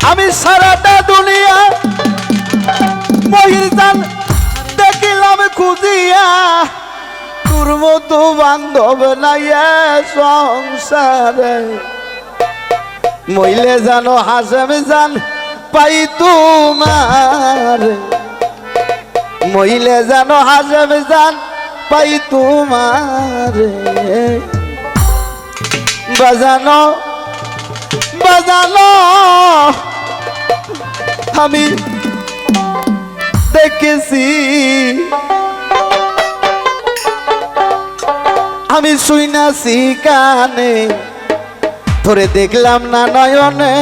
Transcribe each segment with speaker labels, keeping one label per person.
Speaker 1: আমি সারাটা দুনিয়া মহির জান দেখিলাম খুঁজিয়া তোর মতো বান্ধব নাই সংসারে মহিলে জানো হাসেম জান পাই তোমার মহিলে জানো হাসেম জান পাই তোমার বাজানো বাজানো আমি দেখেছি আমি শুইনাছি কানে ধরে দেখলাম না নয়নে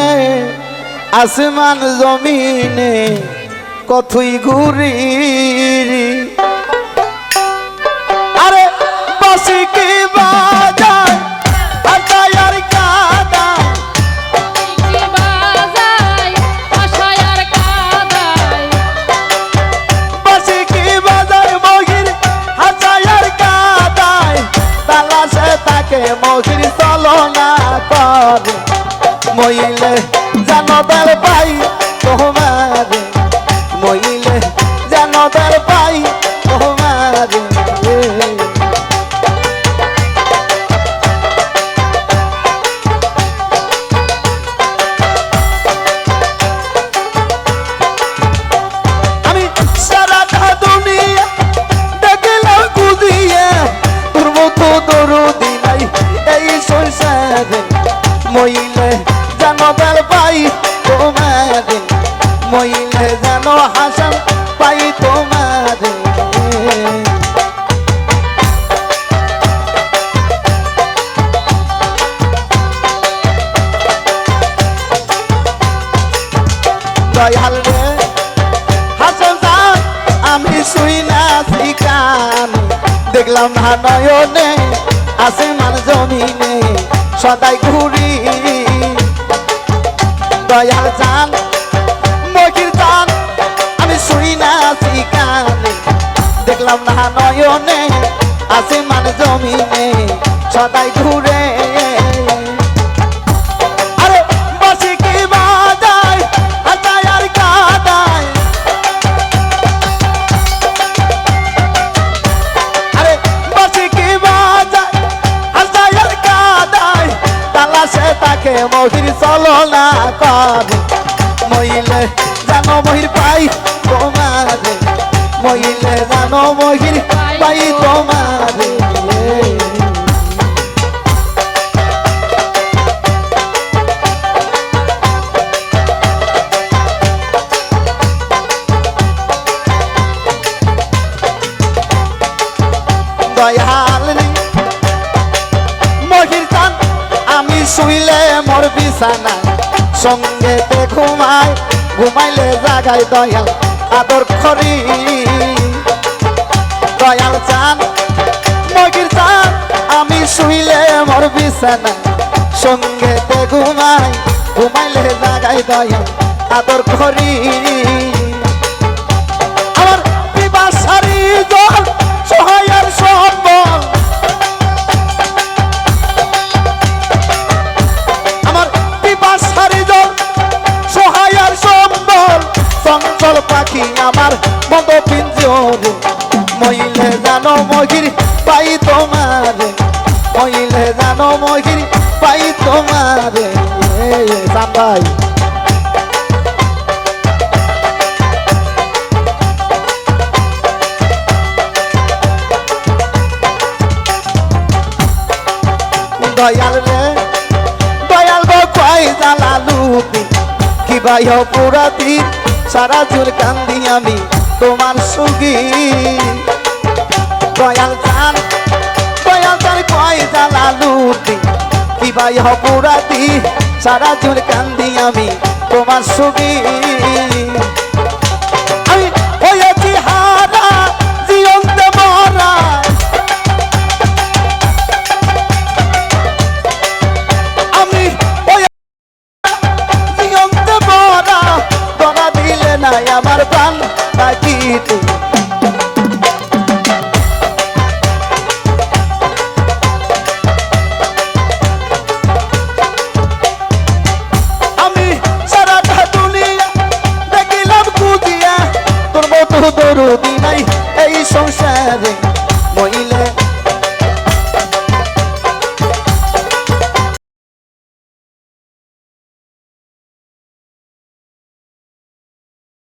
Speaker 1: আসমান জমিনে কতই ঘুরি আরে বাসি কি বাজায় আশায় আর কাদায়
Speaker 2: আশায় আর কাদায়
Speaker 1: বাসি কি বাজায় মহির আশায় আর কাদায় তালাশে তাকে মহির চলনা করে মহিলে জানো বের পাই তোমার মহিলে জানো বের পাই তোমার আমি সারাটা দুনিয়া দেখিলাম খুঁজিয়ে তোর মতো দরদি নাই এই সংসারে মহিলে জানো বের পাই তোমার মহিলে জানো হাসান পাই তোমার দয়াল রে হাসান জান আমি শুই না শিকান দেখলাম না নয়নে আসমান জমিনে সদাই ঘুরি দয়াল জান মহির জান আমি শুই না শিকানে দেখলাম না নয়নে আসমান জমিনে সদাই ঘুরে আরে বাসি কি বাজায় আশায় আর কাদায় আরে বাসি কি বাজায় আশায় আর কাদায় তালাশে তাকে মহির চলনা করে মহিলে জানো মহির পাই তোমার মহিলে জানো মহির পাই তোমার দয়াল মহির জান আমি শুইলে মোর বিছানা সঙ্গে ঘুমায় ঘুমাইলে জাগায় দয়াল আদর করি দয়াল চান মহির চান আমি শুইলে মোর বিছানা সঙ্গে ঘুমায় ঘুমাইলে জাগায় দয়াল আদর করি আমার পিপাসারি জল সহায়ের সম্বল আমার পিপাসারি জল সহায়ের সম্বল চঞ্চল পাখি আমার মতো পিঞ্জরে মহিলে জানো মহির পাই তোমার মহিলে জানো মহির পাই তোমার জান ভাই দয়াল রে দয়াল গো কয় জালালুদ্দিন কি ভাই পুরাতি সারা জুর কান্দি আমি তোমার সুগি দয়াল চান কয় জালালুদ্দিন কি ভাই পুরাতি সারা জুর কান্দি আমি তোমার সুগি আমি হয়েছি হারা জীবন্ত মরা আমি জীবন্ত মরা ধরা দিলে নাই আমার প্রাণ থাকিতে আমি সারাটা দরুদি নাই এই সংসার